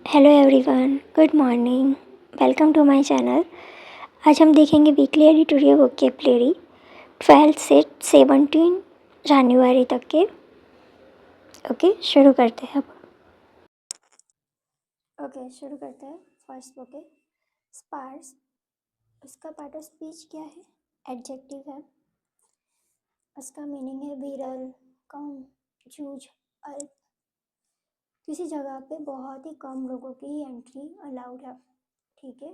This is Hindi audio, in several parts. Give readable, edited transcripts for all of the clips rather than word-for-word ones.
Hello everyone, good morning. Welcome to my channel. आज हम देखेंगे वीकली एडिटोरियल वोकेबलरी 12 से 17 जनवरी तक के। ओके, शुरू करते हैं अब। शुरू करते हैं। फर्स्ट बुक है स्पार्स। उसका पार्ट ऑफ स्पीच क्या है? एडजेक्टिव है। उसका मीनिंग है विरल, कम, जूझ, अल्प। किसी जगह पे बहुत ही कम लोगों की ही एंट्री अलाउड है। ठीक है,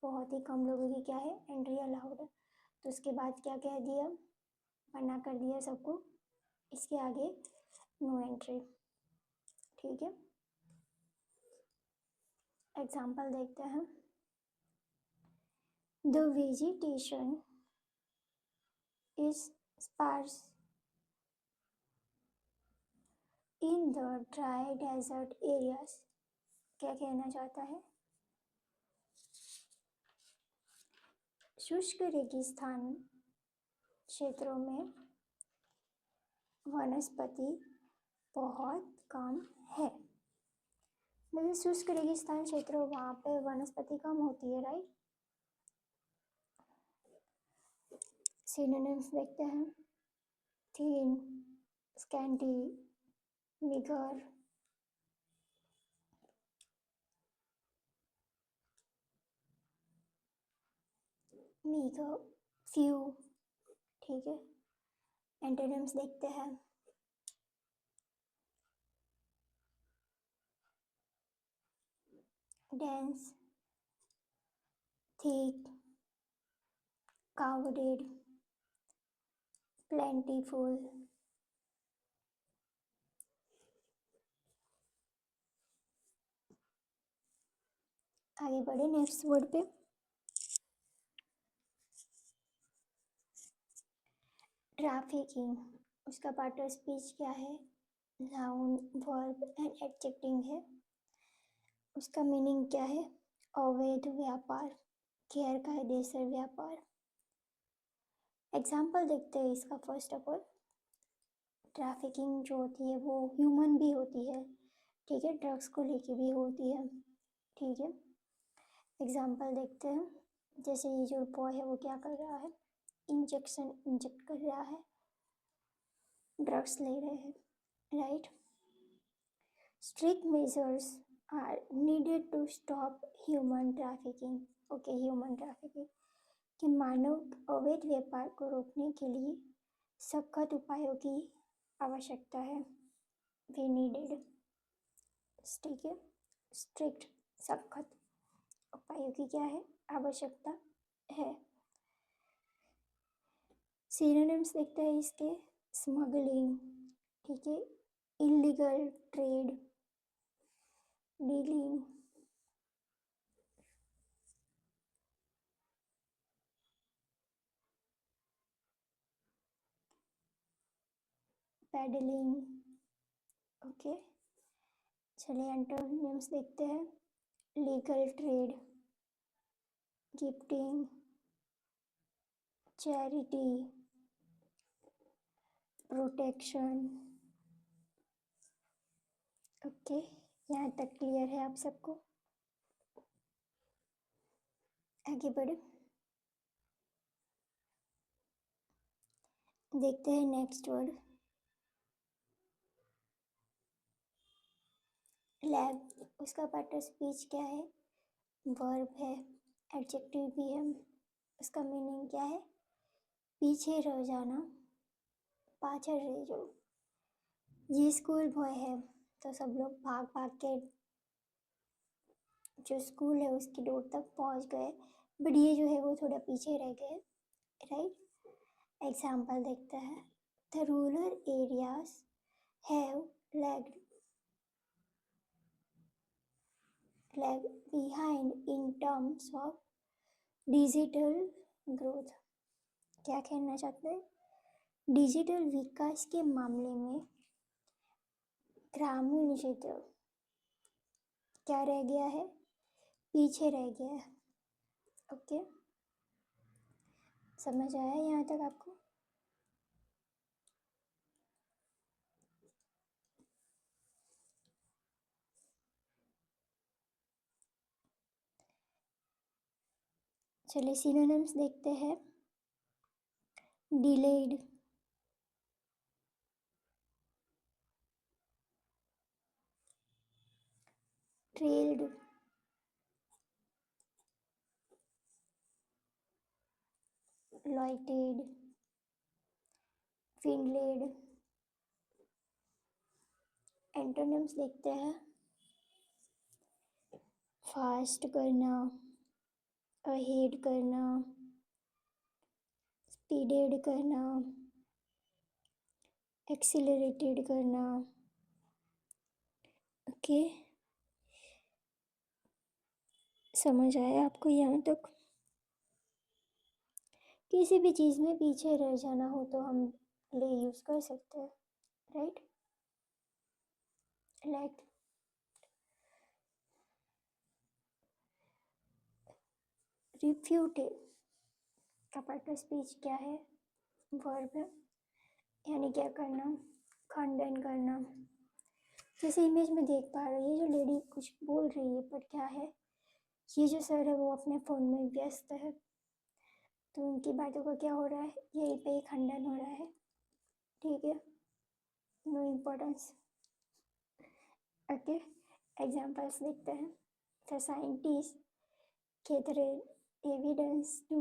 बहुत ही कम लोगों की क्या है, एंट्री अलाउड है। तो उसके बाद क्या कह दिया, मना कर दिया सबको, इसके आगे नो एंट्री। ठीक है, एग्जाम्पल देखते हैं। The vegetation is sparse in the dry desert areas. क्या कहना चाहता है? शुष्क रेगिस्तान क्षेत्रों में वनस्पति बहुत कम है। मतलब शुष्क रेगिस्तान क्षेत्र, वहाँ पे वनस्पति कम होती है, राइट। सिनोनिम्स देखते हैं। थीन, स्कैंटी, निगर, मीगर, फ्यू। ठीक है, एंटोनिम्स देखते हैं। Dense, thick, crowded, plentiful। आगे बढ़े नेक्स्ट वर्ड पे। ट्रैफिकिंग, उसका पार्ट ऑफ स्पीच क्या है? नाउन, वर्ब एंड एडजेक्टिव है। उसका मीनिंग क्या है? अवैध व्यापार, गैर कायदेसर व्यापार। एग्जाम्पल देखते हैं इसका। फर्स्ट ऑफ ऑल, ट्रैफिकिंग जो होती है वो ह्यूमन भी होती है, ठीक है, ड्रग्स को लेके भी होती है। ठीक है, एग्जाम्पल देखते हैं। जैसे ये जो बॉय है वो क्या कर रहा है, इंजेक्शन इंजेक्ट कर रहा है, ड्रग्स ले रहे हैं, right. Strict measures are needed to stop human trafficking. Okay, human trafficking कि मानव अवैध व्यापार को रोकने के लिए सख्त उपायों की आवश्यकता है। वी नीडेड, ठीक है, स्ट्रिक्ट, सख्त उपायों की क्या है, आवश्यकता है। सिनोनिम्स देखते हैं इसके। स्मगलिंग, ठीक है, illegal trade, dealing, pedalling. Okay, चलिए एंटोनिम्स देखते हैं। Legal trade, gifting, charity, protection. Okay, यहाँ तक क्लियर है आप सबको? आगे बढ़े, देखते हैं नेक्स्ट वर्ड। लैग, उसका पार्ट ऑफ स्पीच क्या है? वर्ब है, एडजेक्टिव भी है। उसका मीनिंग क्या है? पीछे रह जाना, पाछड़ रह जाओ। ये स्कूल बॉय है तो सब लोग भाग भाग के जो स्कूल है उसकी डोर तक पहुंच गए, बट ये जो है वो थोड़ा पीछे रह गए, राइट। एग्जाम्पल देखते हैं। The rural areas have lagged behind in terms of digital growth. क्या कहना चाहते हैं? डिजिटल विकास के मामले में ग्रामीण क्षेत्र क्या रह गया है? पीछे रह गया है। ओके, समझ आया यहाँ तक आपको? चलिए सिनोनिम्स देखते हैं। डिलेड, ट्रेल्ड, लॉइटेड, फिनलेड। एंटोनिम्स देखते हैं। फास्ट करना, अहेड करना, स्पीडेड करना, एक्सीलरेटेड करना। ओके, समझ आया आपको यहाँ तक? किसी भी चीज़ में पीछे रह जाना हो तो हम ले यूज़ कर सकते हैं, राइट? लाइक रिफ्यूटेड का पार्ट ऑफ स्पीच क्या है? वर्ब है, यानी क्या करना? खंडन करना। जैसे इमेज में देख पा रहे हैं, ये जो लेडी कुछ बोल रही है पर क्या है, ये जो सर है वो अपने फ़ोन में व्यस्त है, तो उनकी बातों का क्या हो रहा है, यहीं पे ही खंडन हो रहा है। ठीक है, नो इम्पोर्टेंस। ओके, एग्जाम्पल्स देखते हैं। The scientist gathered evidence to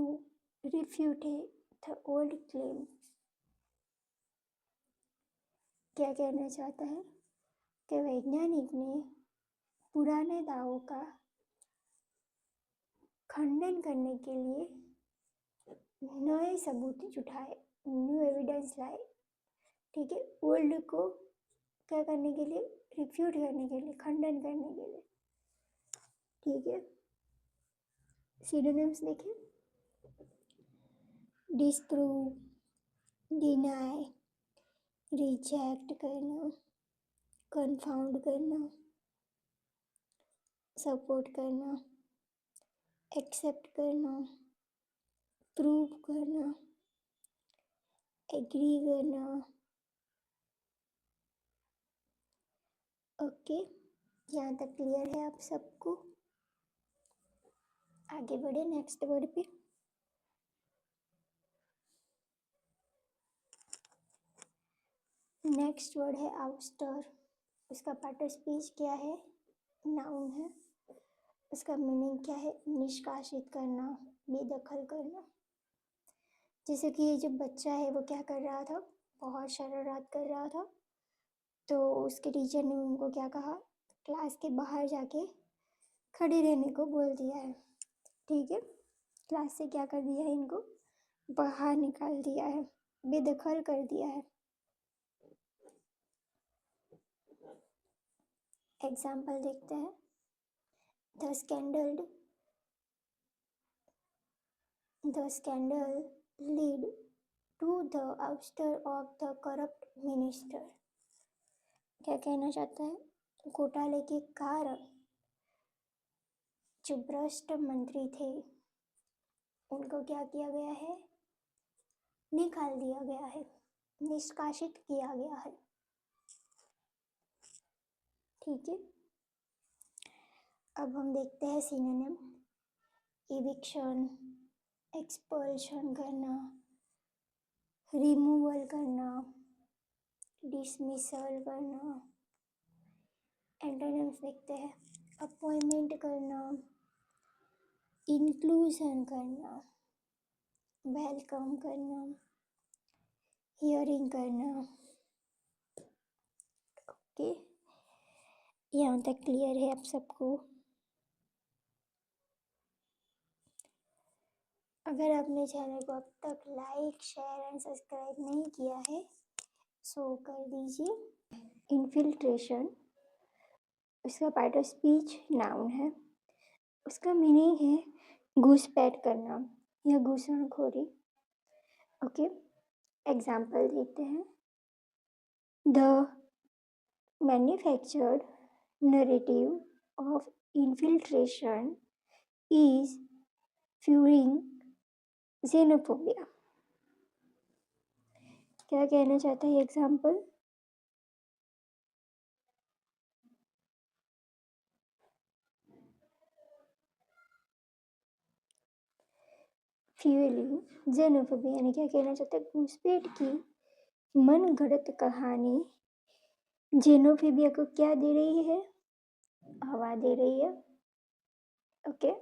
refute the old claim। क्या कहना चाहता है कि वैज्ञानिक ने पुराने दावों का खंडन करने के लिए नए सबूत जुटाए, न्यू एविडेंस लाए। ठीक है, ओल्ड को क्या करने के लिए? रिफ्यूट करने के लिए, खंडन करने के लिए। ठीक है, सिनोनिम्स देखें। डिस्प्रूव, डिनाई, रिजेक्ट करना, कन्फाउंड करना, सपोर्ट करना, एक्सेप्ट करना, प्रूव करना, एग्री करना। ओके, यहाँ तक क्लियर है आप सबको? आगे बढ़े नेक्स्ट वर्ड पे। नेक्स्ट वर्ड है आउस्टर। उसका पार्ट ऑफ स्पीच क्या है? नाउन है। उसका मीनिंग क्या है? निष्कासित करना, बेदखल करना। जैसे कि ये जो बच्चा है वो क्या कर रहा था? बहुत शरारत कर रहा था, तो उसके टीचर ने उनको क्या कहा? क्लास के बाहर जाके खड़े रहने को बोल दिया है। ठीक है, क्लास से क्या कर दिया है? इनको बाहर निकाल दिया है, बेदखल कर दिया है। एग्जाम्पल देखते हैं। The scandal lead to the ouster of the corrupt minister. क्या कहना चाहता है? घोटाले के कारण जो भ्रष्ट मंत्री थे उनको क्या किया गया है? निकाल दिया गया है, निष्कासित किया गया है। ठीक है, अब हम देखते हैं सिनोनिम। इविक्शन, एक्सपल्शन करना, रिमूवल करना, डिसमिसल करना। एंटोनिम्स देखते हैं। अपॉइंटमेंट करना, इंक्लूजन करना, वेलकम करना, हियरिंग करना। ओके, यहाँ तक क्लियर है आप सबको? अगर आपने चैनल को अब तक लाइक, शेयर एंड सब्सक्राइब नहीं किया है सो कर दीजिए। इन्फिल्ट्रेशन, उसका पार्ट ऑफ स्पीच नाउन है। उसका मीनिंग है घुसपैठ करना या घुसणखोरी। ओके, एग्जाम्पल देते हैं। The manufactured narrative of infiltration is fuelling xenophobia। क्या कहना चाहता है एग्जाम्पल? फ्यूलिंग जेनोफोबिया, यानी क्या कहना चाहते हैं, घुसपैठ की मन गढ़ंत कहानी जेनोफोबिया को क्या दे रही है, हवा दे रही है। ओके,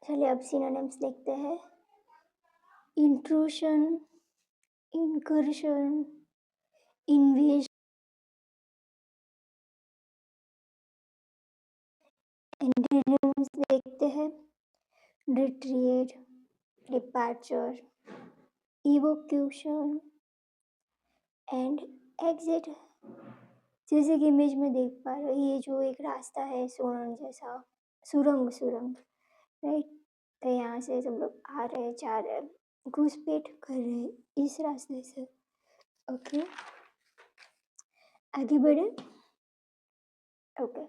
चलिए अब सिनोनिम्स देखते हैं। इंट्रूशन, इनकर्शन, इन्वेजन, एंटोनिम्स देखते हैं। Retreat, departure, evacuation and exit. जैसे कि इमेज में देख पा रहे हो, ये जो एक रास्ता है सुरंग जैसा, सुरंग सुरंग, राइट। तो यहाँ से सब लोग आ रहे हैं, जा रहे हैं, घुसपैठ कर रहे हैं इस रास्ते से। ओके, आगे बढ़े। ओके,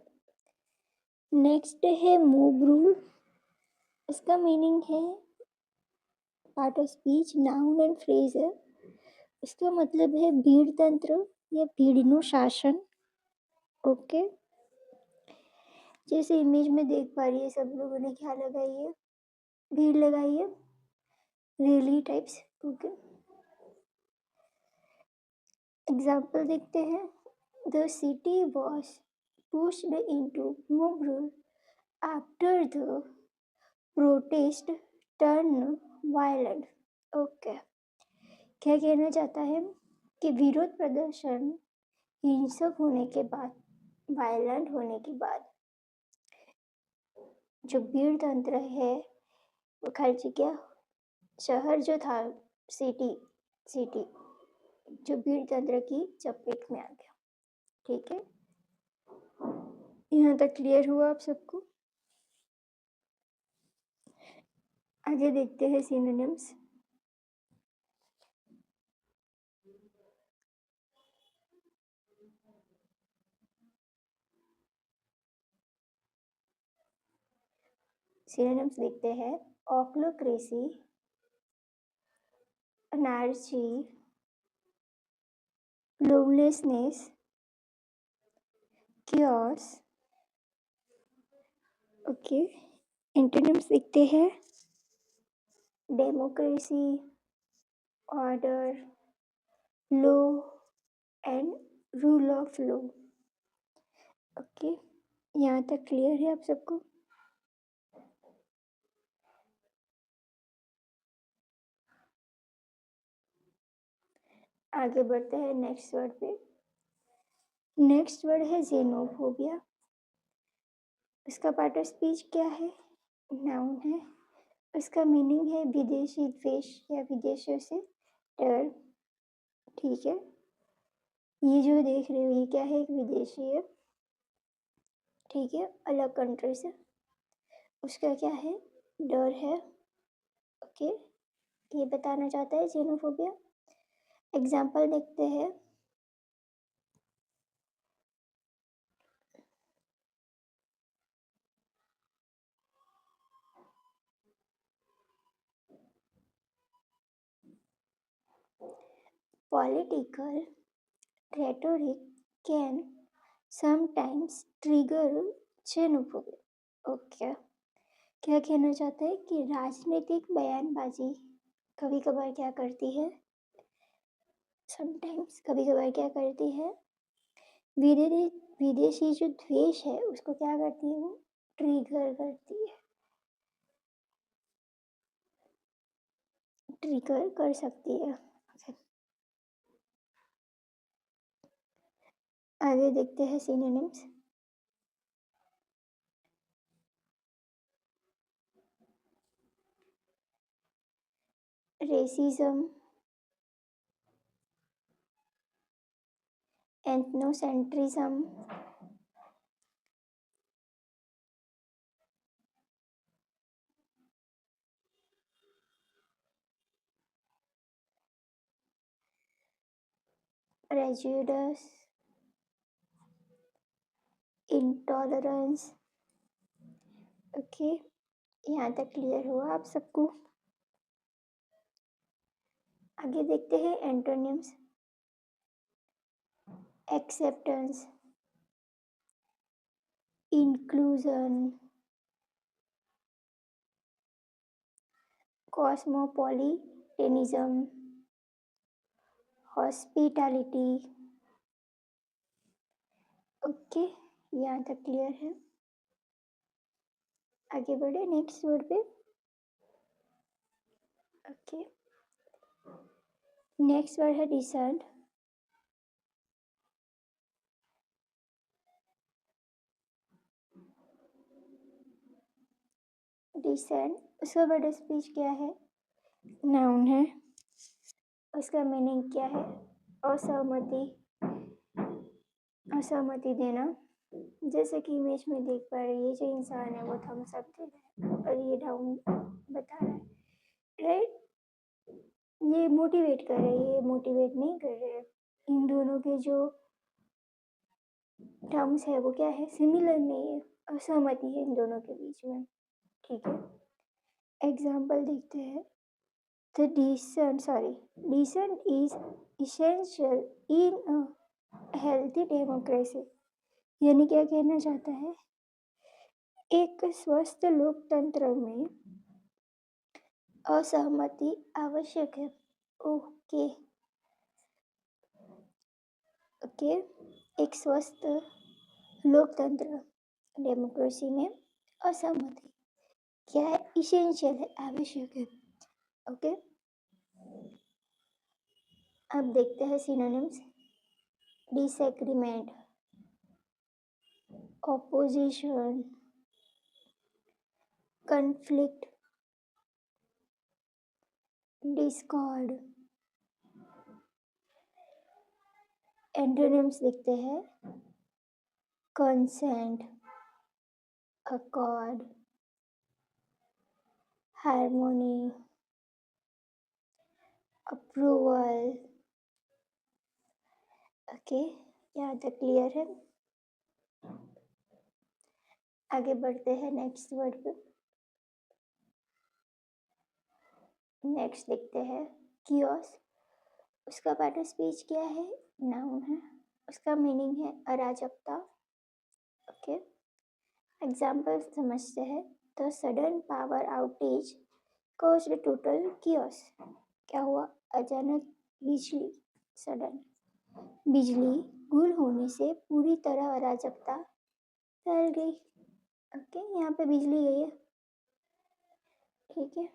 नेक्स्ट है मूव रूल। इसका मीनिंग है part of speech, noun and phrase है। इसका मतलब है भीड़ तंत्र या भीड़नु शासन। ओके, जैसे इमेज में देख पा रही है, सब लोगों ने क्या लगाई है, भीड़ लगाई है, रैली टाइप्स। ओके, एग्जाम्पल देखते हैं। The city was pushed into move rule after the protest turn violent. Okay, क्या कहना चाहता है कि विरोध प्रदर्शन हिंसक होने के बाद, वायलेंट होने के बाद, जो भीड़ तंत्र है वो खाली क्या, शहर जो था, सिटी, सिटी जो भीड़ तंत्र की चपेट में आ गया। ठीक है, यहाँ तक क्लियर हुआ आप सबको। आगे देखते हैं सिनोनिम्स। सिनोनिम्स देखते हैं। Ochlocracy, anarchy, lawlessness, chaos। Okay, antonyms देखते हैं। Democracy, order, law and rule of law. Okay, यहाँ तक क्लियर है आप सबको। आगे बढ़ते हैं नेक्स्ट वर्ड पे। नेक्स्ट वर्ड है जेनोफोबिया। इसका पार्ट ऑफ स्पीच क्या है, नाउन है। इसका मीनिंग है विदेशी द्वेष या विदेशियों से डर। ठीक है, ये जो देख रहे हो ये क्या है, एक विदेशी है। ठीक है, अलग कंट्री से, उसका क्या है, डर है। ओके, ये बताना चाहता है जेनोफोबिया। एग्जाम्पल देखते हैं। Political rhetoric can sometimes trigger xenophobia। Okay, क्या कहना चाहता है कि राजनीतिक बयानबाजी कभी कभार क्या करती है, समटाइम्स कभी कभार क्या करती है, विदेशी जो द्वेष है उसको क्या करती है, वो ट्रिगर करती है, ट्रिगर कर सकती है। आगे देखते हैं synonyms. Racism, ethnocentrism, prejudice, intolerance. Okay, यहाँ तक क्लियर हुआ आप सबको। आगे देखते हैं antonyms. Acceptance, inclusion, cosmopolitanism, hospitality. Okay, यहाँ तक क्लियर है। आगे बढ़े नेक्स्ट वर्ड पे। ओके, नेक्स्ट वर्ड है डिसेंट। डिसेंट, उसका वर्ड ऑफ स्पीच क्या है? नाउन है। उसका मीनिंग क्या है? असहमति, असहमति देना। जैसे कि इमेज में देख पा रहे, ये जो इंसान है वो थम्स अप दे रहा है और ये डाउन बता रहा है, राइट? ये मोटिवेट कर रहे हैं, ये मोटिवेट नहीं कर रहे हैं। इन दोनों के जो टर्म्स है वो क्या है? सिमिलर नहीं है, असहमति है इन दोनों के बीच में। ठीक है, एग्जाम्पल देखते हैं। The dissent is essential in a healthy democracy। यानी क्या कहना चाहता है? एक स्वस्थ लोकतंत्र में असहमति आवश्यक है। ओके ओके, एक स्वस्थ लोकतंत्र डेमोक्रेसी में असहमति क्या है? इसेंशियल है, आवश्यक है। ओके, अब देखते हैं synonyms. Disagreement, opposition, conflict, Discord. Antonyms देखते हैं। Consent, accord, harmony, approval. Okay, यहाँ तक क्लियर है। आगे बढ़ते हैं नेक्स्ट वर्ड पे। नेक्स्ट देखते हैं कियोस। उसका पार्ट ऑफ स्पीच क्या है? नाउन है। उसका मीनिंग है अराजकता। ओके, एग्जाम्पल समझते हैं। The sudden power outage caused total chaos. क्या हुआ? अचानक बिजली, सडन बिजली गुल होने से पूरी तरह अराजकता फैल गई। ओके, यहाँ पे बिजली गई है। ठीक है,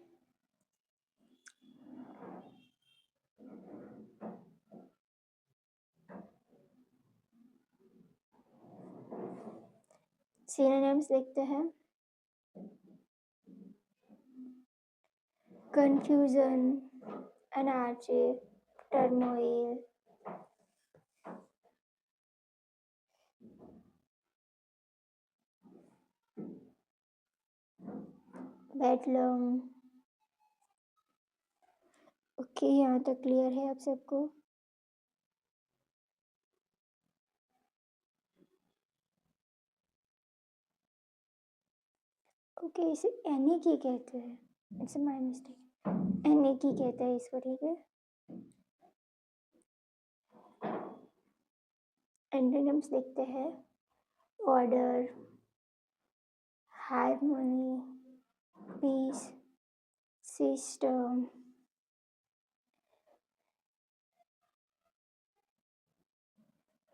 सिनोनिम्स देखते हैं। Confusion, anarchy, turmoil, bedlam। Okay, यहाँ तक क्लियर है आप सबको? ओके, इसे एनिकी कहते हैं। इट्स माय मिस्टेक, एनिकी कहते हैं इसको। ठीक है, एंटोनिम्स देखते हैं। Order, harmony, peace, system.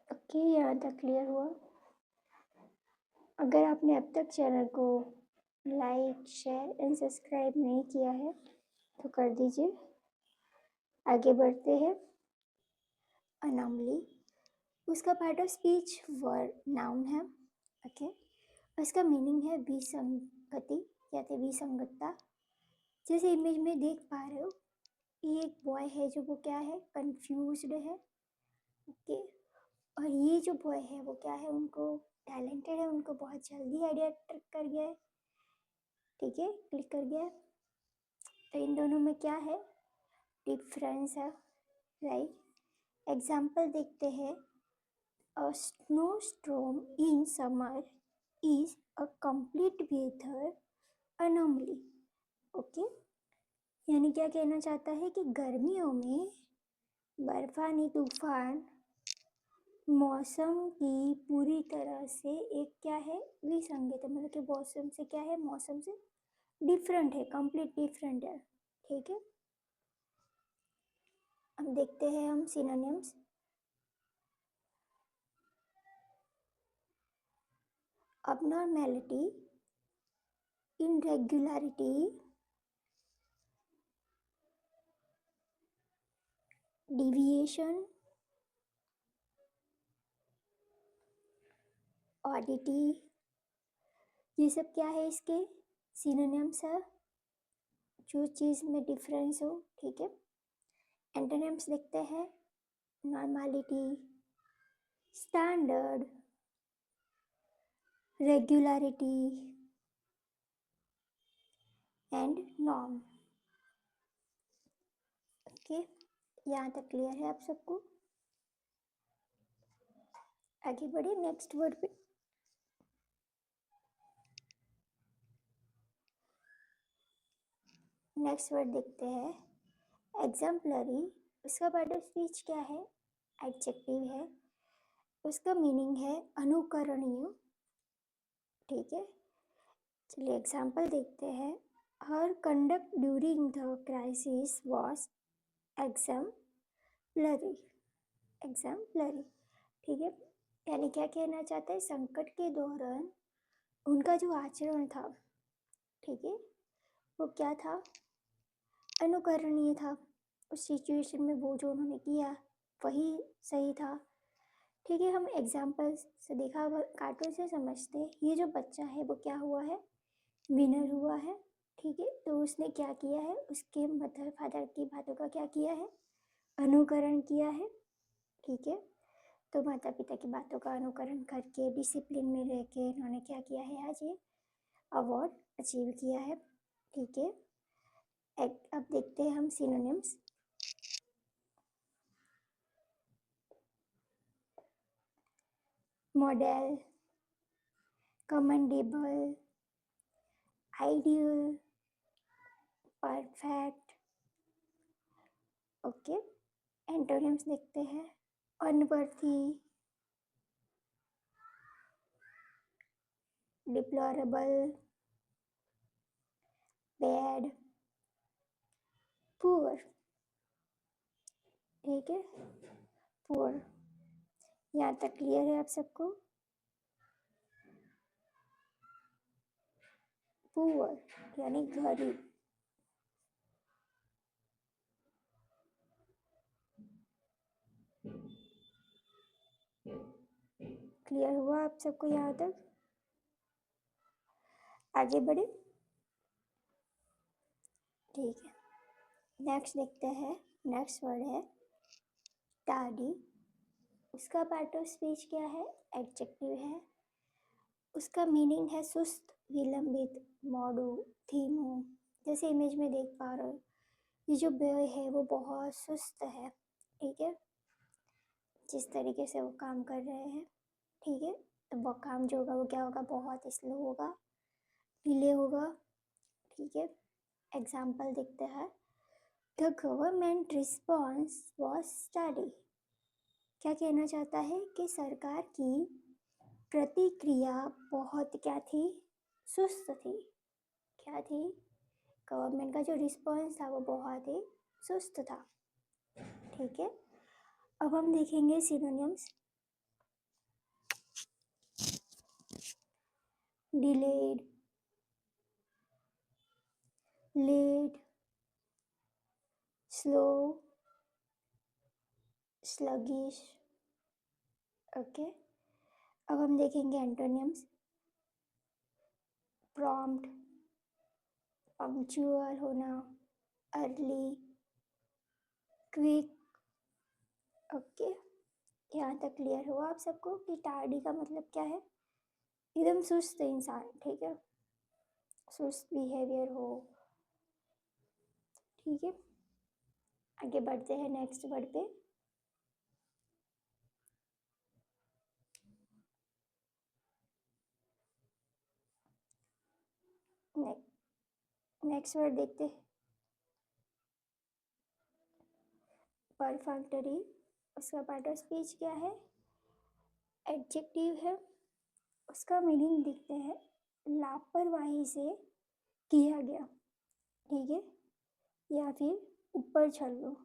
Okay, यहाँ तक क्लियर हुआ? अगर आपने अब तक चैनल को लाइक, शेयर एंड सब्सक्राइब नहीं किया है तो कर दीजिए। आगे बढ़ते हैं। अनोमली, उसका part of speech word noun है। ओके, उसका मीनिंग है विसंगति या तो विसंगतता। जैसे इमेज में देख पा रहे हो, ये एक बॉय है जो वो क्या है? कंफ्यूज्ड है। ओके, और ये जो बॉय है वो क्या है? उनको टैलेंटेड है, उनको बहुत जल्दी आइडिया ट्रिक कर गया है। ठीक है, क्लिक कर गया है। तो इन दोनों में क्या है? डिफरेंस है, राइट? एग्जाम्पल देखते हैं। A snowstorm in summer is a complete weather anomaly। Okay, यानी क्या कहना चाहता है कि गर्मियों में बर्फानी तूफान मौसम की पूरी तरह से एक क्या है? विसंगत है। मतलब कि मौसम से क्या है? मौसम से डिफरेंट है, कंप्लीट डिफरेंट है। ठीक है, अब देखते हैं हम synonyms. abnormality, irregularity, deviation, oddity, ये सब क्या है इसके सिनोनिम्स है, जो चीज़ में डिफरेंस हो। ठीक है, एंटोनिम्स देखते हैं। Normality, standard, regularity and norm. Okay, यहाँ तक क्लियर है आप सबको? आगे बढ़े नेक्स्ट वर्ड पे। नेक्स्ट वर्ड देखते हैं एग्जाम्पलरी। उसका पार्ट ऑफ स्पीच क्या है? एडजेक्टिव है, उसका मीनिंग है अनुकरणीय। ठीक है, चलिए एग्जाम्पल देखते हैं। Her conduct during the crisis was exemplary. Exemplary, ठीक है, यानी क्या कहना चाहते हैं, संकट के दौरान उनका जो आचरण था, ठीक है, वो क्या था? अनुकरणीय था। उस सिचुएशन में वो जो उन्होंने किया वही सही था। ठीक है, हम एग्जाम्पल से देखा, कार्टून से समझते हैं। ये जो बच्चा है वो क्या हुआ है? विनर हुआ है। ठीक है, तो उसने क्या किया है? उसके मदर फादर की बातों का क्या किया है? अनुकरण किया है। ठीक है, तो माता पिता की बातों का अनुकरण करके डिसिप्लिन में रह के इन्होंने क्या किया है? आज ये अवार्ड अचीव किया है। ठीक है, अब देखते हैं हम synonyms. Model, commendable, ideal, perfect. Okay, antonyms देखते हैं। अनवर्थी, डिप्लोरेबल, बैड, पुअर। ठीक है, पुअर, यहाँ तक क्लियर है आप सबको? पुअर यानी गरीब। क्लियर हुआ आप सबको यहाँ तक? आगे बढ़े। ठीक है, नेक्स्ट देखते हैं। नेक्स्ट वर्ड है टार्डी। उसका पार्ट ऑफ स्पीच क्या है? एडजेक्टिव है, उसका मीनिंग है सुस्त, विलंबित, मॉडू, धीमू। जैसे इमेज में देख पा रहे हो, ये जो बॉय है वो बहुत सुस्त है। ठीक है, जिस तरीके से वो काम कर रहे हैं, ठीक है, तो वो काम जो होगा वो क्या होगा? बहुत स्लो होगा, डिले होगा। ठीक है, एग्जाम्पल देखते हैं। The government response was study. क्या कहना चाहता है? कि सरकार की प्रतिक्रिया बहुत क्या थी? सुस्त थी। क्या थी? गवर्नमेंट का जो रिस्पॉन्स था वो बहुत ही सुस्त था। ठीक है, अब हम देखेंगे synonyms. Delayed, late, slow, sluggish. Okay, अब हम देखेंगे एंटोनिम्स। प्रॉम्प्ट, पंक्चुअल होना, अर्ली, क्विक। ओके, यहाँ तक क्लियर हुआ आप सबको कि टार्डी का मतलब क्या है? एकदम सुस्त इंसान। ठीक है, सुस्त बिहेवियर हो। ठीक है, आगे बढ़ते हैं नेक्स्ट वर्ड पे। नेक्स्ट वर्ड देखते हैं परफेक्टरी। उसका पार्ट ऑफ स्पीच क्या है? एडजेक्टिव है, उसका मीनिंग देखते हैं। लापरवाही से किया गया। ठीक है, या फिर ऊपर चल लो।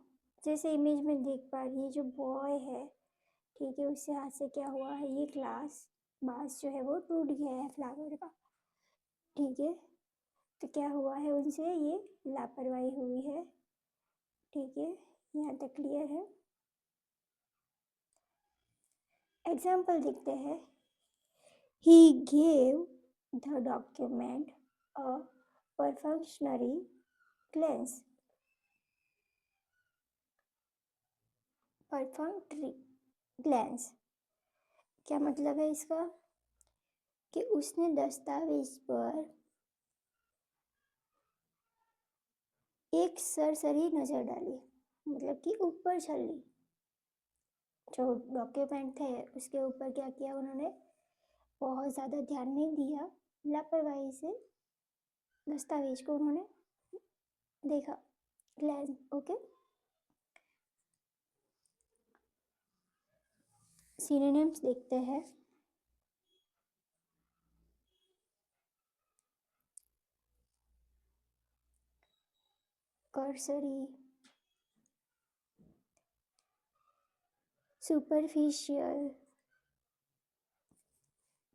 जैसे इमेज में देख पा रही है, जो बॉय है, ठीक है, उससे हाथ से क्या हुआ है, ये ग्लास बास जो है वो टूट गया है फ्लावर का, ठीक है। तो क्या हुआ है, उनसे ये लापरवाही हुई है, ठीक है। यहाँ तक क्लियर है। एग्जाम्पल देखते हैं। He gave the document a perfunctory glance. Perfunctory glance क्या मतलब है इसका, कि उसने दस्तावेज पर एक सरसरी नजर डाली, मतलब कि ऊपर चल ली। जो डॉक्यूमेंट थे उसके ऊपर क्या किया उन्होंने, बहुत ज़्यादा ध्यान नहीं दिया, लापरवाही से दस्तावेज को उन्होंने देखा। Glans, okay. सिनोनिम्स देखते हैं। Cursory, superficial,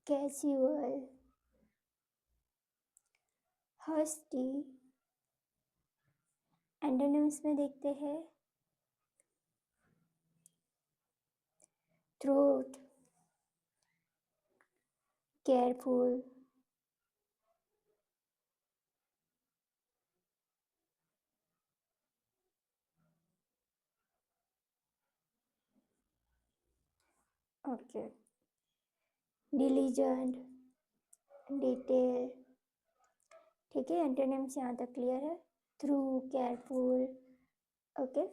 casual, hasty. Antonyms में देखते हैं। Thorough, careful, okay, diligent, detail, ठीक है। एंटोनिम्स यहाँ तक क्लियर है। Through, careful, okay.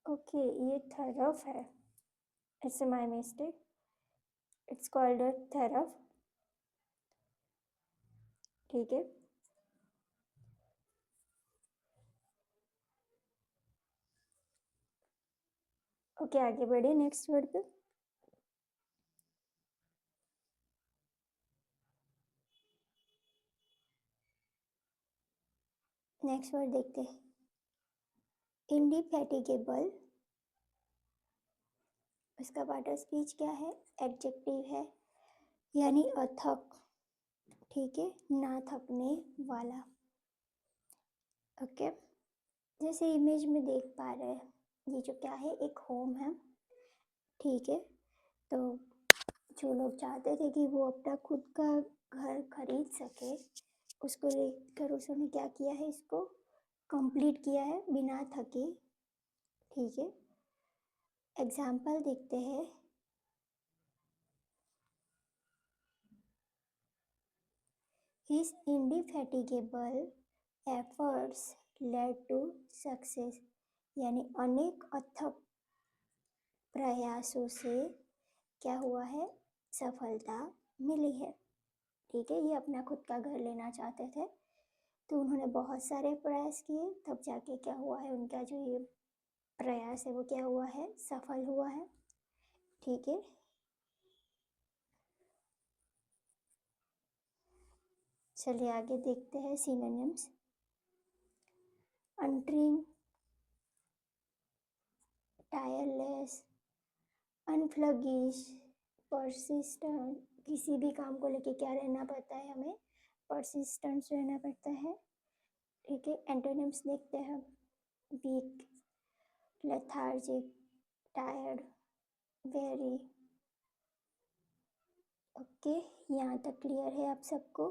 ओके, ये थरफ है, it's my mistake, it's called a thorough, ठीक है। ओके, आगे बढ़े नेक्स्ट वर्ड पे। नेक्स्ट वर्ड देखते हैं। इंडिफैटिगेबल, इसका पार्ट ऑफ स्पीच क्या है, एडजेक्टिव है, यानी अथक, ठीक है, ना थकने वाला, ओके। जैसे इमेज में देख पा रहे हैं, ये जो क्या है, एक होम है, ठीक है। तो जो लोग चाहते थे कि वो अपना खुद का घर खरीद सके, उसको लेकर उसने क्या किया है, इसको कंप्लीट किया है बिना थके, ठीक है। एग्जाम्पल देखते हैं। His indefatigable efforts led to success, यानी अनेक अथक प्रयासों से क्या हुआ है, सफलता मिली है, ठीक है। ये अपना खुद का घर लेना चाहते थे, तो उन्होंने बहुत सारे प्रयास किए, तब जाके क्या हुआ है, उनका जो ये प्रयास है वो क्या हुआ है, सफल हुआ है, ठीक है। चलिए आगे देखते हैं सिनोनिम्स। अनट्रिंग, टायरलेस, अनफ्लगिश, परसिस्टेंट, किसी भी काम को लेके क्या रहना पड़ता है, हमें परसिस्टेंट रहना पड़ता है, ठीक है। एंटोनिम्स देखते हैं। Weak, lethargic, tired, very, okay. यहाँ तक क्लियर है आप सबको।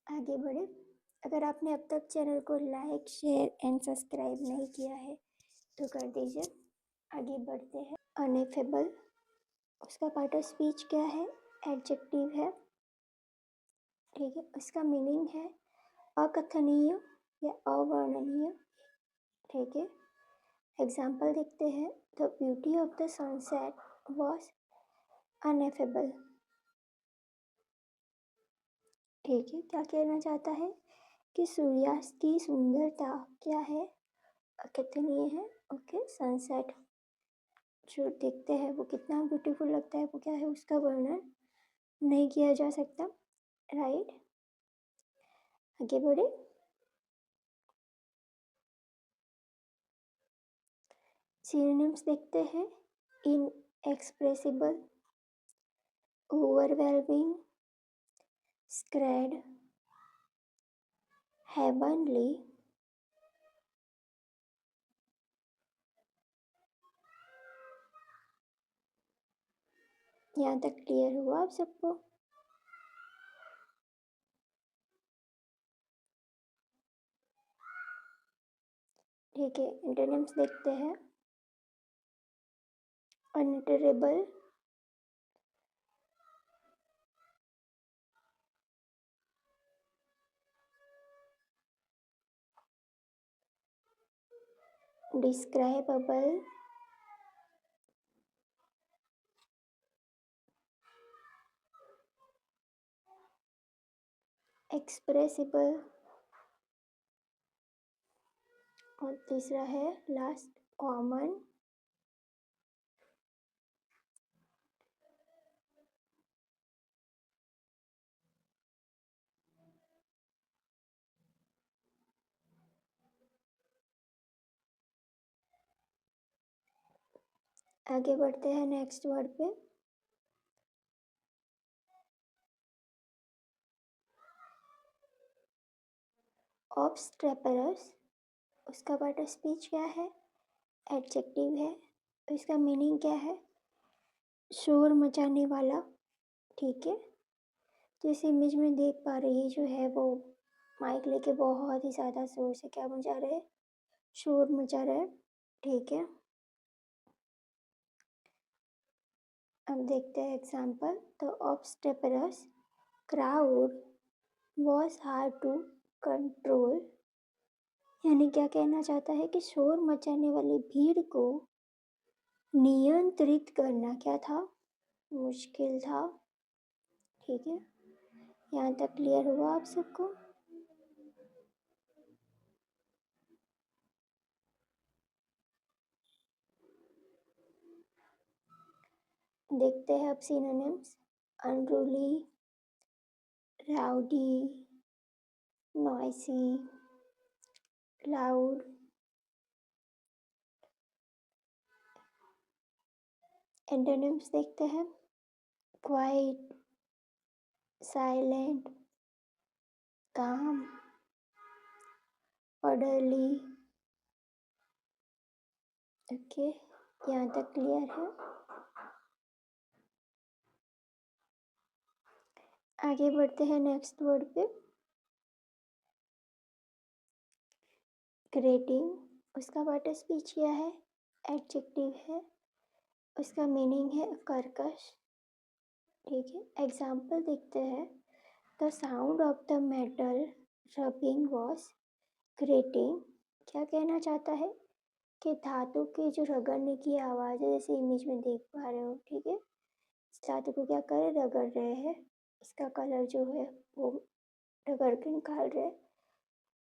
आगे बढ़े। अगर आपने अब तक चैनल को लाइक, शेयर एंड सब्सक्राइब नहीं किया है तो कर दीजिए। आगे बढ़ते हैं। अनएफेबल, उसका पार्ट ऑफ स्पीच क्या है, एडजेक्टिव है, ठीक है। उसका मीनिंग है अकथनीय या अवर्णनीय, ठीक है। एग्जाम्पल देखते हैं। The beauty of the sunset was ineffable, ठीक है। क्या कहना चाहता है कि सूर्यास्त की सुंदरता क्या है, कितनी है। ओके, सनसेट जो देखते हैं वो कितना ब्यूटीफुल लगता है, वो क्या है, उसका वर्णन नहीं किया जा सकता। राइट, आगे बढ़े। सिनोनिम्स देखते हैं। इनएक्सप्रेसिबल, ओवरवेलमिंग, स्क्रेड, हेवनली, यहाँ तक क्लियर हुआ आप सबको? ठीक है, एंटोनिम्स देखते हैं। अनअटरेबल, डिस्क्राइबेबल, एक्सप्रेसिबल, और तीसरा है लास्ट, कॉमन। आगे बढ़ते हैं नेक्स्ट वर्ड पे। ऑब्स्ट्रेपरस, उसका पार्ट ऑफ स्पीच क्या है, एडजेक्टिव है। इसका मीनिंग क्या है, शोर मचाने वाला। ठीक है, तो इस इमेज में देख पा रही जो है वो माइक लेके बहुत ही ज़्यादा जोर से क्या मचा रहे हैं, शोर मचा रहा है। ठीक है, अब देखते हैं एग्जाम्पल। तो obstreperous crowd was hard to control, यानी क्या कहना चाहता है कि शोर मचाने वाली भीड़ को नियंत्रित करना क्या था, मुश्किल था। ठीक है, यहाँ तक क्लियर हुआ आप सबको? देखते हैं अब synonyms. Unruly, rowdy, noisy, loud. Antonyms देखते हैं। क्वाइट, साइलेंट, काम, ऑर्डरली। ओके, यहाँ तक क्लियर है? आगे बढ़ते हैं नेक्स्ट वर्ड पे। ग्रेटिंग, उसका पार्ट ऑफ स्पीच क्या है, एडजेक्टिव है। उसका मीनिंग है कर्कश। ठीक है, एग्जाम्पल देखते हैं। The sound of the metal rubbing was grating, क्या कहना चाहता है कि धातु की जो रगड़ने की आवाज़ है, जैसे इमेज में देख पा रहे हो। ठीक है, धातु को क्या कर रहे, रगड़ रहे हैं, इसका कलर जो है वो रगड़ के निकाल रहे हैं।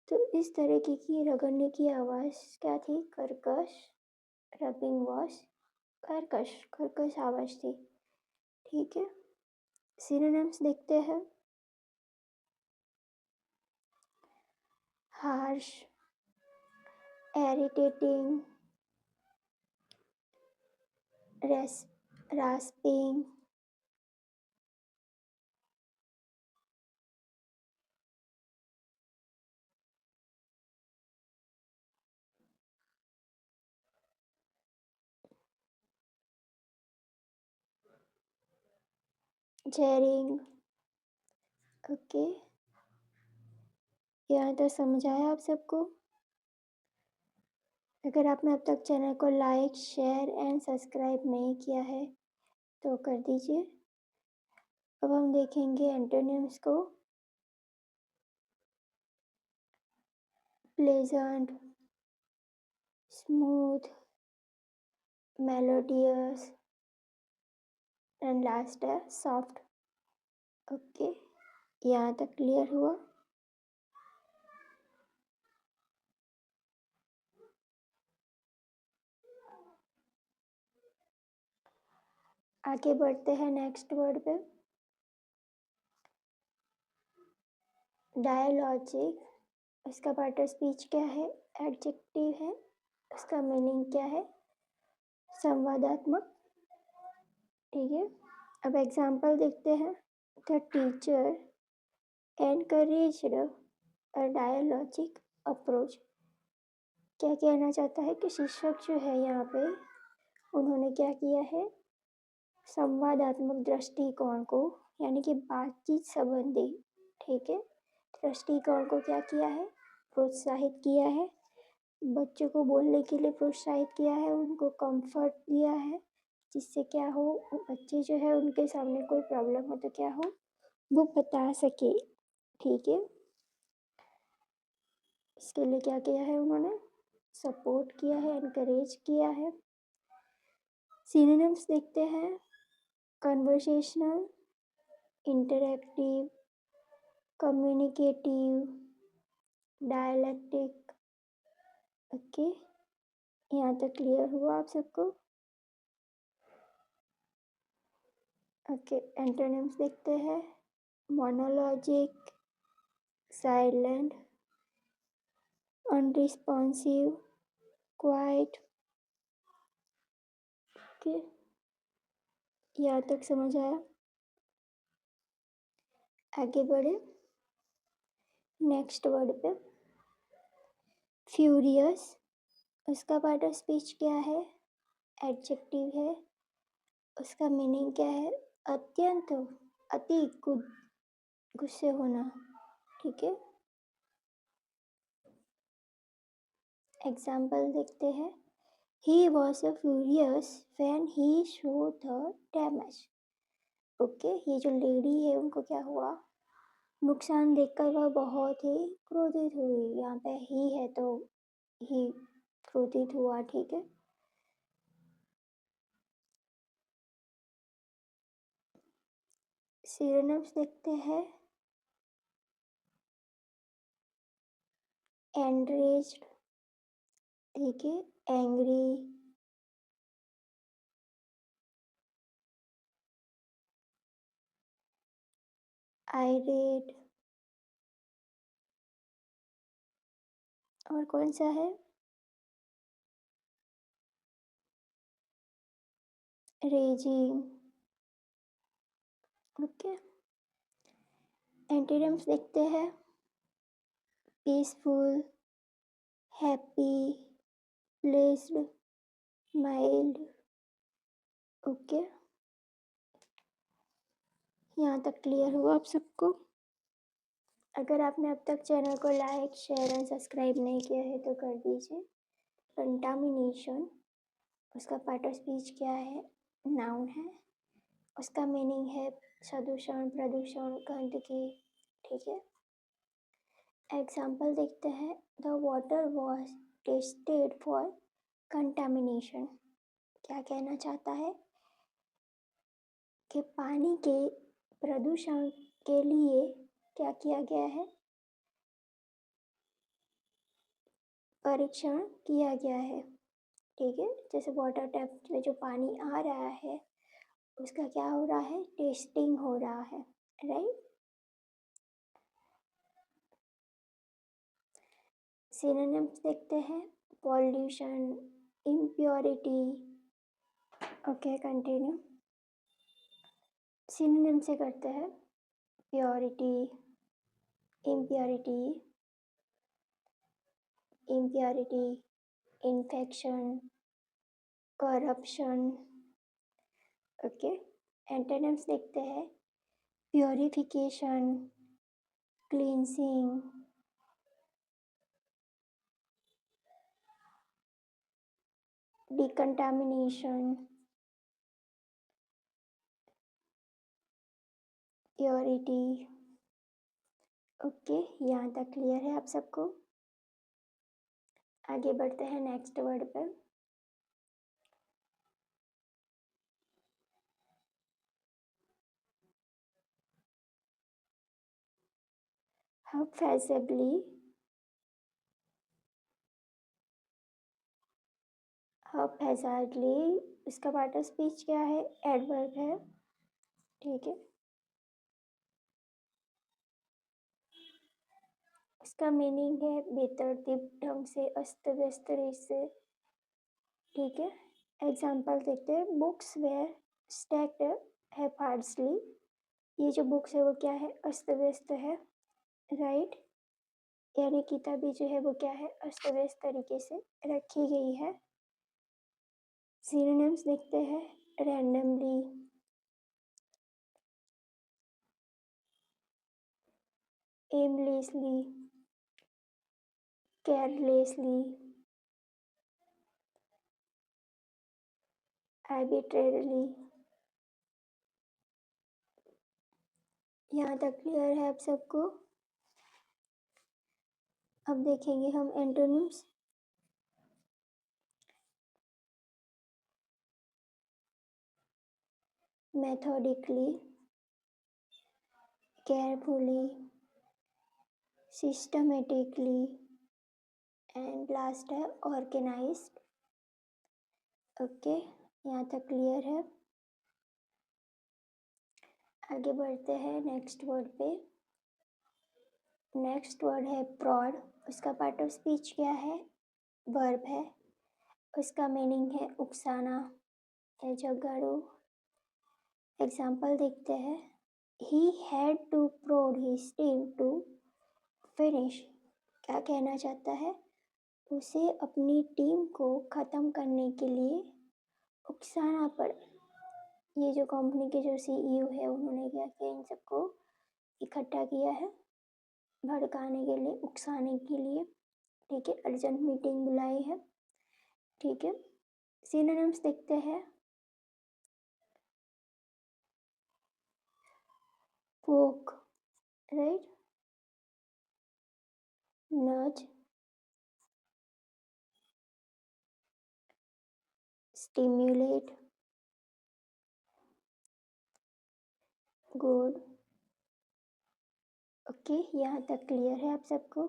तो इस तरीके की रगड़ने की आवाज़ क्या थी, कर्कश। रबिंग वॉज कर्कश, कर्कश आवाज़ थी। ठीक है, सिनोनिम्स देखते हैं। Harsh, irritating, rasping, jarring। Okay, यहाँ तक समझ आया आप सबको? अगर आपने अब तक चैनल को लाइक, शेयर एंड सब्सक्राइब नहीं किया है तो कर दीजिए। अब हम देखेंगे एंटोनिम्स को। Pleasant, smooth, melodious and last है सॉफ्ट। ओके, यहाँ तक क्लियर हुआ? आगे बढ़ते हैं नेक्स्ट वर्ड पे। डायलॉजिक, इसका पार्ट ऑफ स्पीच क्या है? एडजेक्टिव है। उसका मीनिंग क्या है? संवादात्मक। ठीक है, अब एग्जाम्पल देखते हैं। The teacher encouraged a dialogic approach. क्या कहना चाहता है कि शिक्षक जो है यहाँ पे उन्होंने क्या किया है? संवादात्मक दृष्टिकोण को, यानी कि बातचीत संबंधी, ठीक है, दृष्टिकोण को क्या किया है? प्रोत्साहित किया है। बच्चों को बोलने के लिए प्रोत्साहित किया है, उनको कंफर्ट दिया है, जिससे क्या हो, बच्चे जो है उनके सामने कोई प्रॉब्लम हो तो क्या हो, वो बता सके। ठीक है, इसके लिए क्या किया है उन्होंने? सपोर्ट किया है, एनकरेज किया है। सिनोनिम्स देखते हैं। Conversational, interactive, communicative, dialectic. Okay, यहाँ तक क्लियर हुआ आप सबको? ओके, एंटोनिम्स देखते हैं। मोनोलॉजिक, साइलेंट, अनरिस्पॉन्सिव, क्वाइट। ओके, यहाँ तक समझ आया? आगे बढ़े नेक्स्ट वर्ड पे। फ्यूरियस, उसका पार्ट ऑफ स्पीच क्या है? एडजेक्टिव है। उसका मीनिंग क्या है? अत्यंत, अति, गुस्से होना। ठीक है, एग्जाम्पल देखते हैं। He was furious when he saw the damage. Okay, ये जो लेडी है उनको क्या हुआ? नुकसान देखकर वह बहुत ही क्रोधित हुई। यहाँ पे ही है तो ही क्रोधित हुआ। ठीक है, सिनोनिम्स देखते हैं। एनरेज्ड, ठीक है, एंग्री, आयरेट, और कौन सा है? रेजिंग। ओके, एंटीनिम्स देखते हैं। Peaceful, happy, placed, mild. Okay, यहाँ तक क्लियर हुआ आप सबको? अगर आपने अब तक चैनल को लाइक, शेयर एंड सब्सक्राइब नहीं किया है तो कर दीजिए। कंटामिनेशन, उसका पार्ट ऑफ स्पीच क्या है? नाउन है। उसका मीनिंग है प्रदूषण, प्रदूषण, गंदगी। ठीक है, एग्जाम्पल देखते हैं। The water was tested for contamination. क्या कहना चाहता है कि पानी के प्रदूषण के लिए क्या किया गया है? परीक्षण किया गया है। ठीक है, जैसे वाटर टैप में जो पानी आ रहा है उसका क्या हो रहा है? टेस्टिंग हो रहा है, राइट। सिनोनिम्स देखते हैं। Pollution, impurity. Okay, continue. Synonym से करते हैं। Purity, impurity, impurity, infection, corruption. Okay, antonyms देखते हैं। Purification, cleansing, decontamination, purity. Okay, यहाँ तक क्लियर है आप सबको? आगे बढ़ते हैं नेक्स्ट वर्ड पर। haphazardly, haphazardly इसका पार्ट ऑफ स्पीच क्या है? एडवर्ब है, ठीक है। इसका मीनिंग है बेतरतीब ढंग से, अस्त व्यस्त तरीके से, ठीक है। एग्जाम्पल देखते हैं, बुक्स वेयर स्टैक्ड हैफार्डली, ये जो बुक्स है वो क्या है? अस्त व्यस्त है, राइट, यानी किताबें जो है वो क्या है? अस्त व्यस्त तरीके से रखी गई है। सिनोनिम्स देखते हैं, रैंडमली, एमलेसली, केयरलेसली, आर्बिट्रेरली। यहाँ तक क्लियर है आप सबको? अब देखेंगे हम antonyms. Methodically, carefully, systematically and last है ऑर्गेनाइज्ड। ओके, यहाँ तक क्लियर है। आगे बढ़ते हैं नेक्स्ट वर्ड पे। नेक्स्ट वर्ड है प्रॉड। उसका पार्ट ऑफ स्पीच क्या है? वर्ब है। उसका मीनिंग है उकसाना या झगड़ो। एग्जाम्पल देखते हैं, he had to prod his team to finish। क्या कहना चाहता है? उसे अपनी टीम को ख़त्म करने के लिए उकसाना पड़ा। ये जो कंपनी के जो सीईओ है उन्होंने क्या किया? इन सबको इकट्ठा किया है भड़काने के लिए, उकसाने के लिए, ठीक है। अर्जेंट मीटिंग बुलाई है, ठीक है। सिनोनिम्स देखते हैं, पोक, राइट, नज, स्टिम्युलेट, गुड। ओके, यहाँ तक क्लियर है आप सबको?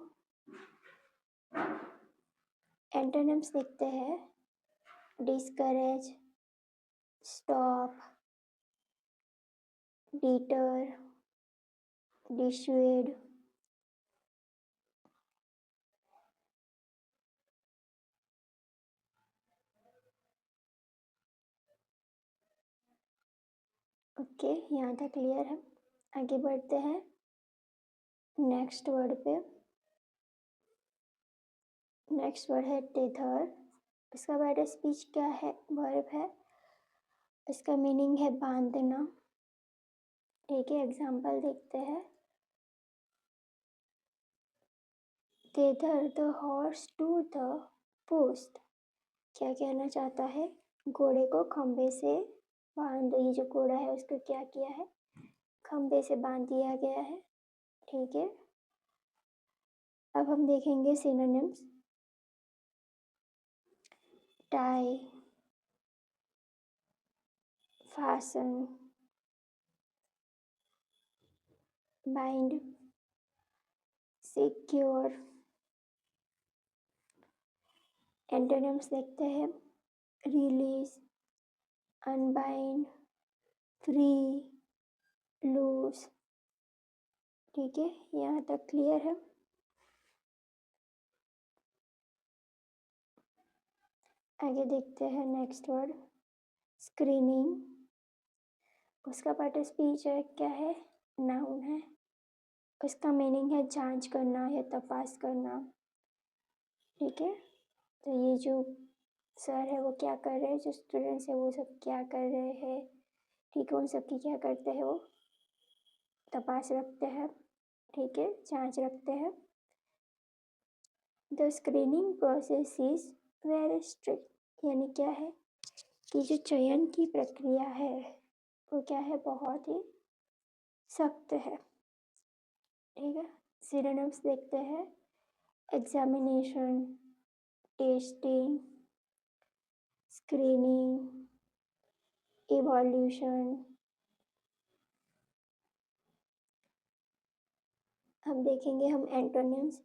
एंटोनिम्स देखते हैं, डिस्करेज, स्टॉप, डिटर, डिसुएड। ओके, यहाँ तक क्लियर है। आगे बढ़ते हैं नेक्स्ट वर्ड पे। नेक्स्ट वर्ड है टेथर। इसका पार्ट ऑफ स्पीच क्या है? वर्ब है। इसका मीनिंग है बांधना, ठीक है। एग्जाम्पल देखते हैं, tether the horse to the post. क्या कहना चाहता है? घोड़े को खंबे से बांध। ये जो घोड़ा है उसको क्या किया है? खंबे से बांध दिया गया है, ठीक है। अब हम देखेंगे synonyms. Tie, fasten, bind, secure. Antonyms देखते हैं, रिलीज, अनबाइंड, फ्री, लूज, ठीक है। यहाँ तक क्लियर है? आगे देखते हैं नेक्स्ट वर्ड, स्क्रीनिंग। उसका पार्ट ऑफ स्पीच है क्या है? नाउन है। उसका मीनिंग है जांच करना या तपास करना, ठीक है। तो ये जो सर है वो क्या कर रहे हैं, जो स्टूडेंट्स है वो सब क्या कर रहे हैं, ठीक है, उन सब की क्या करते हैं? वो तपास रखते हैं, ठीक है, जांच रखते हैं। The screening process is very strict, यानी क्या है कि जो चयन की प्रक्रिया है वो क्या है? बहुत ही सख्त है, ठीक है। सिनोनिम्स देखते हैं, एग्जामिनेशन, टेस्टिंग, स्क्रीनिंग, इवोल्यूशन। अब देखेंगे हम antonyms,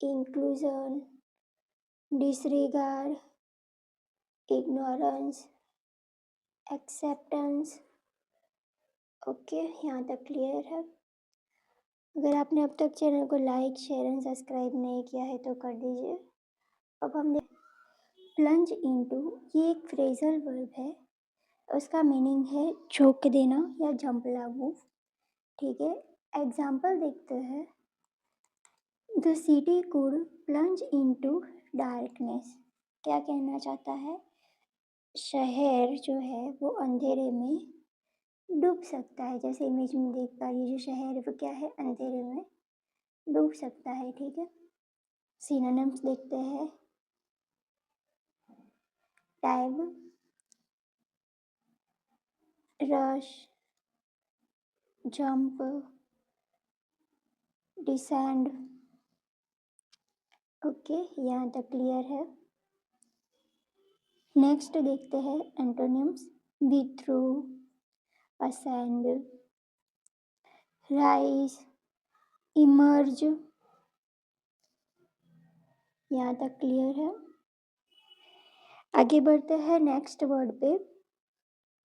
inclusion, disregard, ignorance, acceptance. Okay, यहाँ तक क्लियर है। अगर आपने अब तक चैनल को लाइक शेयर एंड सब्सक्राइब नहीं किया है तो कर दीजिए। अब हम प्लंज इनटू, ये एक फ्रेजल वर्ब है, उसका मीनिंग है झोंक देना या जंप लागू। ठीक है, एग्जाम्पल देखते हैं। The city could plunge into darkness. क्या कहना चाहता है? शहर जो है वो अंधेरे में डूब सकता है। जैसे इमेज में देख पा रही है, जो शहर है वो क्या है, अंधेरे में डूब सकता है। ठीक है, सिनोनिम्स देखते हैं। टाइब, रश, जंप, डिसेंड। ओके, यहाँ तक क्लियर है। नेक्स्ट देखते हैं antonyms. B through, ascend, rise, emerge. यहाँ तक क्लियर है। आगे बढ़ते हैं नेक्स्ट वर्ड पे।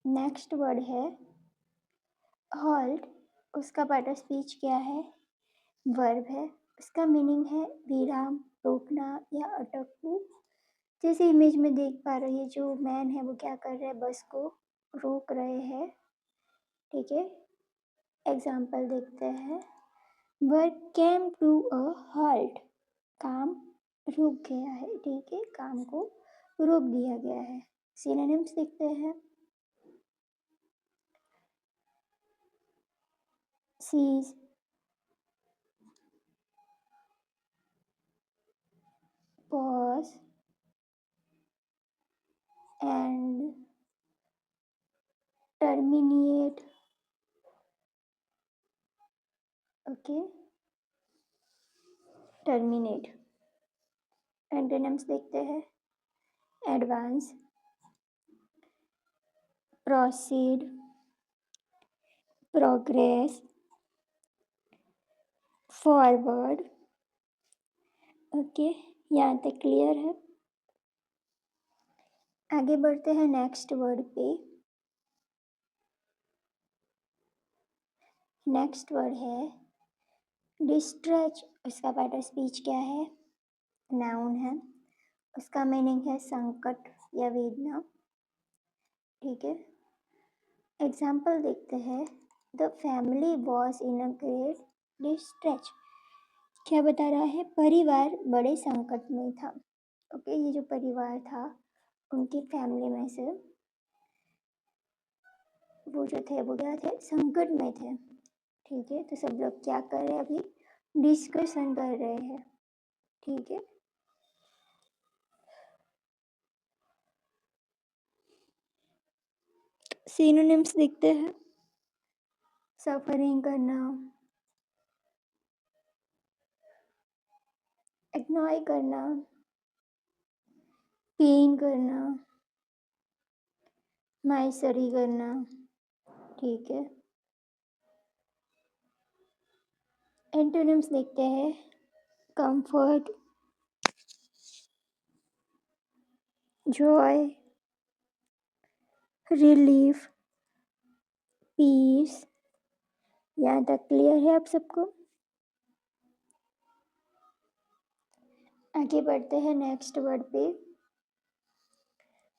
नेक्स्ट वर्ड है हॉल्ट। उसका पार्ट ऑफ स्पीच क्या है? वर्ब है। उसका मीनिंग है विराम, रोकना या अटकना। जैसे इमेज में देख पा रही है, जो मैन है वो क्या कर रहे हैं, बस को रोक रहे हैं। ठीक है, एग्जाम्पल देखते हैं। Work came to a halt, काम रुक गया है। ठीक है, काम को रोक दिया गया है। सिनोनिम्स देखते हैं। Cease, pause and terminate. Okay, terminate. Antonyms देखते हैं। Advance, proceed, progress, forward. Okay, यहाँ तक क्लियर है। आगे बढ़ते हैं नेक्स्ट वर्ड पे। नेक्स्ट वर्ड है डिस्ट्रेच। उसका पार्ट ऑफ स्पीच क्या है? नाउन है। उसका मीनिंग है संकट या वेदना। ठीक है, एग्जाम्पल देखते हैं। The family was in a great distress. क्या बता रहा है? परिवार बड़े संकट में था। ओके, ये जो परिवार था उनकी फैमिली में से वो जो थे वो क्या थे, संकट में थे। ठीक है, तो सब लोग क्या कर रहे हैं अभी, डिस्कशन कर रहे हैं। ठीक है, सिनोनिम्स देखते हैं। सफरिंग करना, इग्नोर करना, पेन करना, माइसरी करना। ठीक है, एंटोनिम्स देखते हैं। Comfort, joy, relief, peace. यहाँ तक क्लियर है आप सबको? आगे बढ़ते हैं नेक्स्ट वर्ड पे।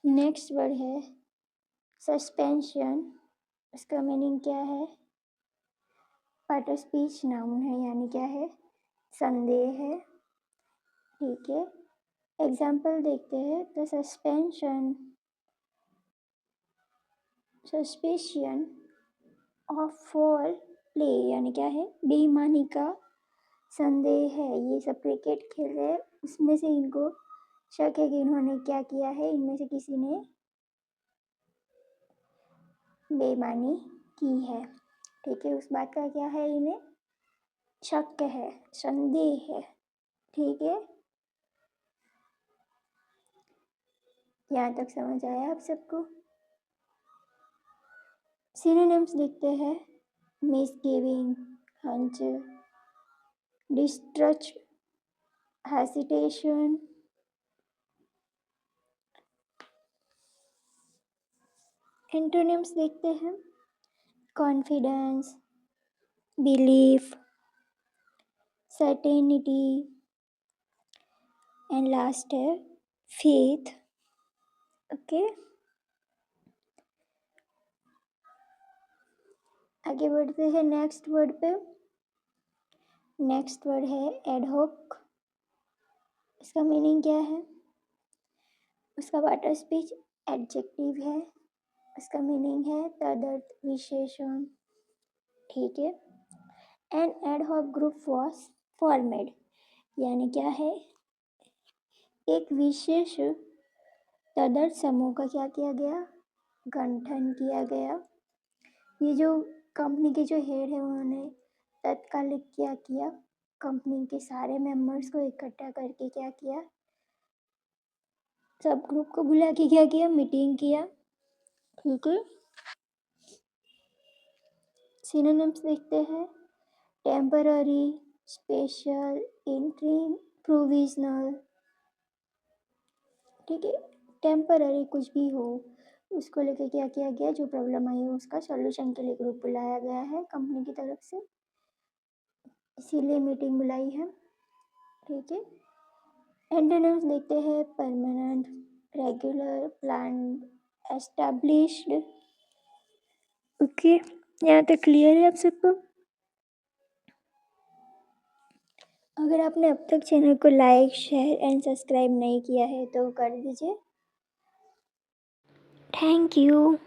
नेक्स्ट वर्ड है सस्पेंशन। इसका मीनिंग क्या है? पार्ट ऑफ स्पीच नाउन है, यानी क्या है, संदेह है। ठीक है, एग्जाम्पल देखते हैं। The suspicion of fall play, यानी क्या है, बेईमानी का संदेह है। ये सब क्रिकेट खेल रहे हैं, उसमें से इनको शक है कि इन्होंने क्या किया है, इनमें से किसी ने बेईमानी की है। ठीक है, उस बात का क्या है, इन्हें शक है, संदेह है। ठीक है, यहाँ तक समझ आया आप सबको? सिनोनिम्स देखते हैं। मिसगिविंग, हंच, डिस्ट्रस्ट, हेसिटेशन। एंटोनिम्स देखते हैं, confidence, belief, certainty and last है फेथ। ओके, आगे बढ़ते हैं नेक्स्ट वर्ड पे। नेक्स्ट वर्ड है एडहॉक। इसका मीनिंग क्या है? उसका पार्ट ऑफ स्पीच एडजेक्टिव है। इसका मीनिंग है तदर्थ विशेषण। ठीक है। An ad hoc group was formed, यानी क्या है, एक विशेष तदर्थ समूह का क्या किया गया, गठन किया गया। ये जो कंपनी के जो हेड है उन्होंने तत्कालिक क्या किया, कंपनी के सारे मेंबर्स को इकट्ठा करके क्या किया, सब ग्रुप को बुला के क्या किया, मीटिंग किया। ठीक है। सिनोनिम्स देखते हैं, टेम्पररी, स्पेशल, इंटरिम, प्रोविजनल। ठीक है। टेम्पररी कुछ भी हो उसको लेके क्या किया गया, जो प्रॉब्लम आई है उसका सॉल्यूशन के लिए ग्रुप बुलाया गया है कंपनी की तरफ से, इसीलिए मीटिंग बुलाई है। ठीक है। एंटोनिम्स देखते हैं, permanent, regular, planned, established. Okay, यहाँ तक क्लियर है आप सबको? अगर आपने अब तक चैनल को लाइक, शेयर एंड सब्सक्राइब नहीं किया है तो कर दीजिए। Thank you.